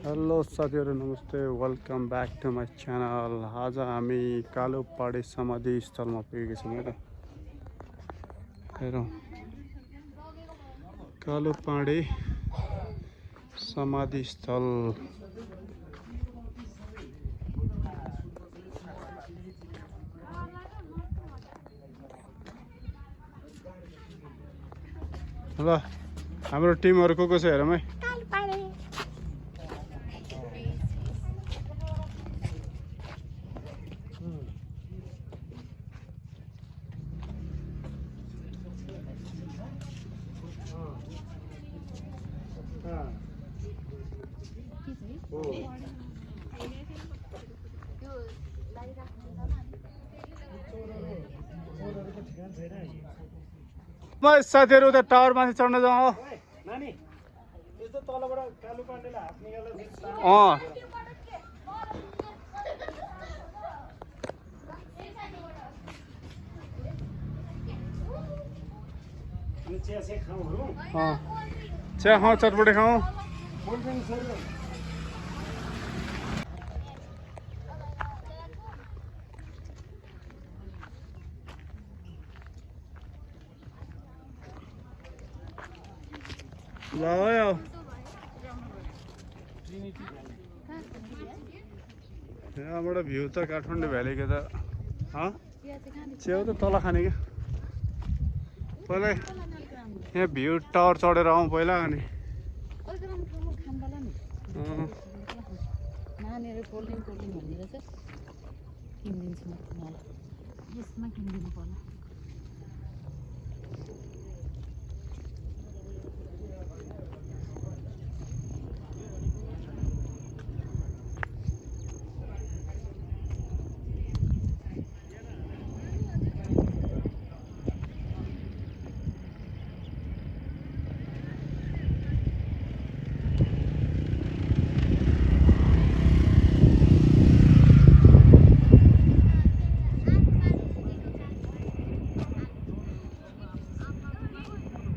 Hello साथीहरु नमस्ते welcome back to my channel. आज हामी कालोपाडे समाधि स्थलमा पुगेका छौँ है त। हेरौँ कालोपाडे समाधि स्थल। ल हाम्रो टिमहरु को छ हेरौँ है। म साथीहरु उता टावर माथि चढ्न जाउँ। नानी यस्तो तलबाट कालु पाण्डेले हात निकालेर चिया चाहिँ खाऊँ चिया खाउँ चटपटे खाउँ। ल यहाँबाट भ्यू त काठमाडौँ भ्यालीको त च्याउ त तल खाने क्या। पहिला यहाँ भ्यू टावर चढेर आउँ पहिला अनि नानीहरू कोल्ड ड्रिङ्क भनिरहेछ किनिदिन्छु म तिमीलाई यसमा किनिदिनु पर्ला।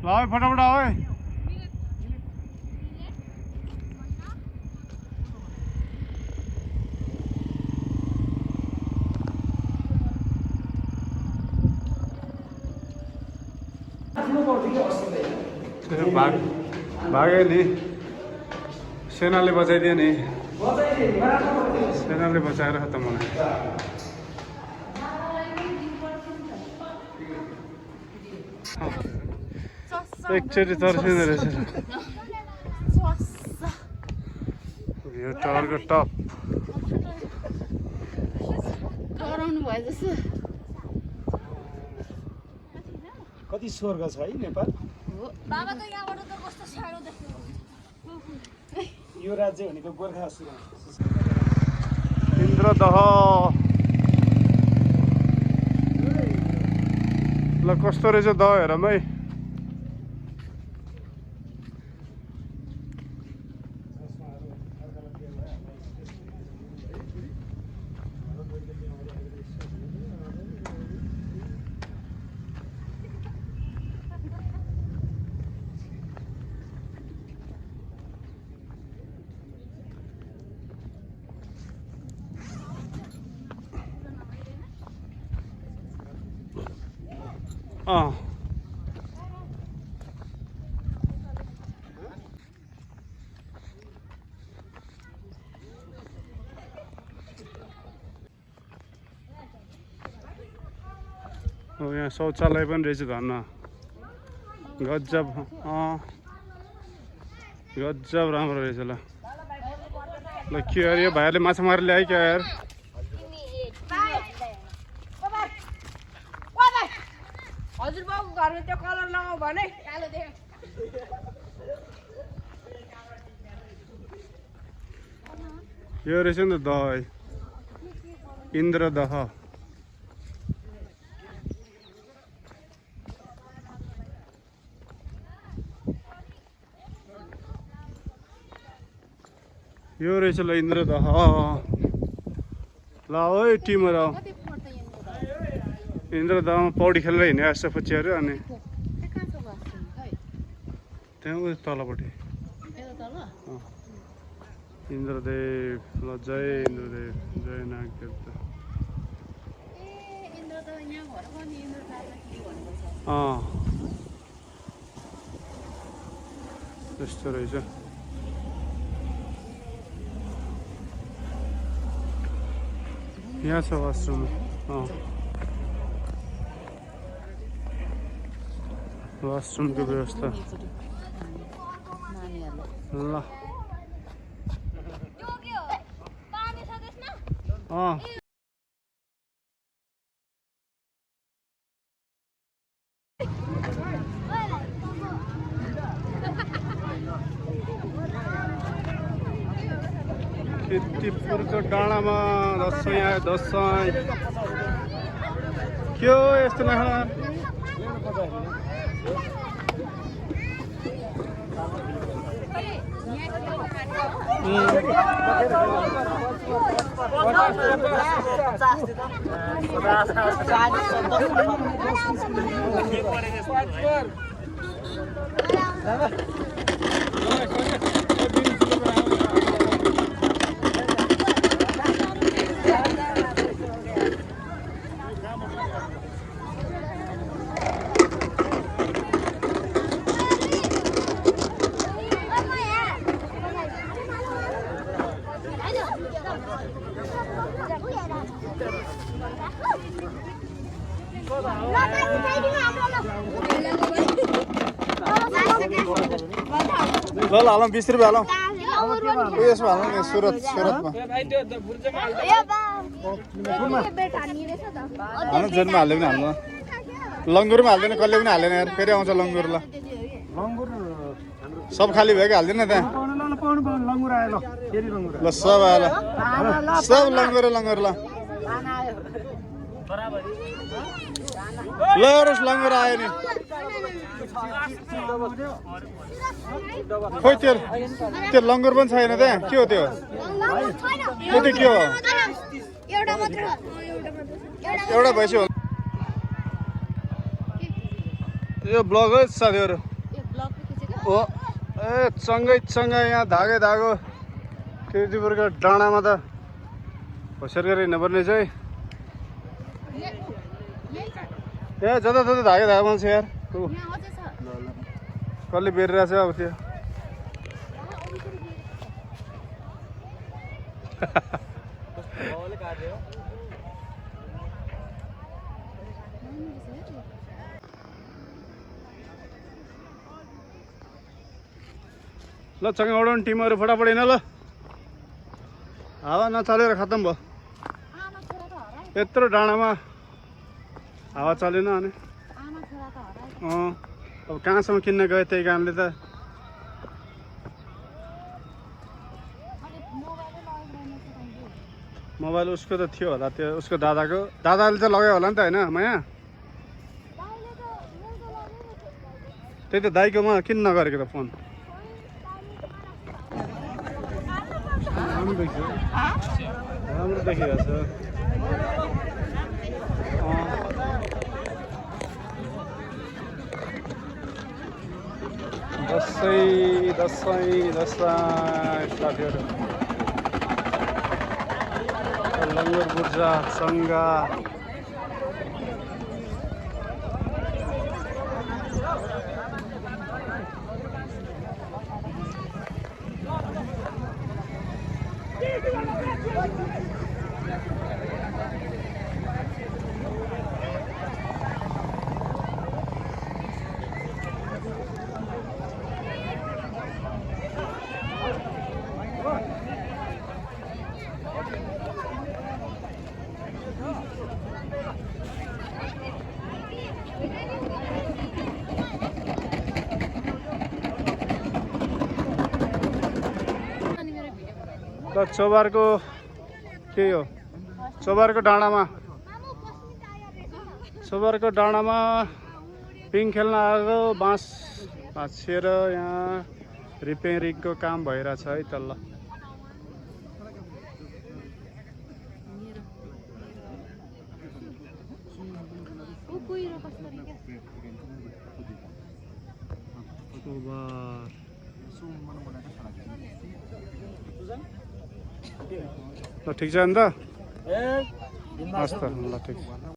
ल फटाफट आऊ है। भागे नि सेनाले बचाइदियो नि। सेनाले बचाएर त मलाई एकचोटि तर्सिँदो रहेछ। यो टावरको टप डराउनु भयो जस्तो। कति स्वर्ग छ है नेपाल। बाबा त यहाँबाट त कस्तो सानो देख्नु। यो राज्य भनेको गोर्खा इन्द्रदह। ल कस्तो रहेछ दह हेरौँ है। यहाँ शौचालय पनि रहेछ धन्न। गजब गजब राम्रो रहेछ। ल ल के अरे यो भाइहरूले माछा मारेर ल्यायो क्या यार। हजुरबाबुको घरमा त्यो कलर लगाऊ भने कालो देख्यो। यो रहेछ नि त दह इन्द्रदह। यो रहेछ ल इन्द्रदह। ल ओइ टिमहरु आऊ। इन्द्रदहमा पौडी खेलेर हिँडे जस्तो पुच्छ्यायो अनि त्यहाँ तलपट्टि इन्द्रदेव ल जय इन्द्रदेव जय नाग देवता त्यस्तो रहेछ यहाँ छ वासरुम वासरुमको व्यवस्था ल किर्तिपुरको डाँडामा दसैँ आयो दसैँ के हो यस्तो नखाना ल हालौँ 20 रुपियाँ हालौँ यसमा हाल्नु नि सुरतमा हाल्नु जेनमा हाल्यो भने हाल्नु लङ्गुरमा हाल्दैन कसले पनि हाल्दैन यार फेरि आउँछ लङ्गुर ल सब खाली भयो कि हाल्दैन त्यहाँ ल सब आयो ल सब लङ्गुर ल ल लङ्गुर आयो नि खोइ त्यो लङ्गुर पनि छैन त्यहाँ के हो त्यो के हो एउटा भएपछि यो ब्लग हो साथीहरू हो ए सँगै यहाँ धागो किर्तिपुरको डाँडामा त होसियार गरेर हिँड्नुपर्ने चाहिँ ए जता धागो मान्छे यार कसले बेरिरहेछ अब त्यो ल चङ्गा उडाउने टिमहरू फटाफट हिँड ल हावा नचलेर खत्तम भयो यत्रो डाँडामा हावा चलेन अनि अब कहाँसम्म किन्न गयो त्यही कारणले त मोबाइल उसको त थियो होला त्यो उसको दादाले त लगायो होला नि त होइन माया त्यही त दाइकोमा किन नगरेको त फोन राम्रो देखिरहेछ दसैँ साथीहरू लङ्गुर बुर्जा सङ्गा चौबारको के हो चौबारको डाँडामा पिङ खेल्न आएको बाँस भाँचिएर यहाँ रिपेयरिङको काम भइरहेछ है तल्ल ल ठिक छ अन्त ए हस् त ल ठिक छ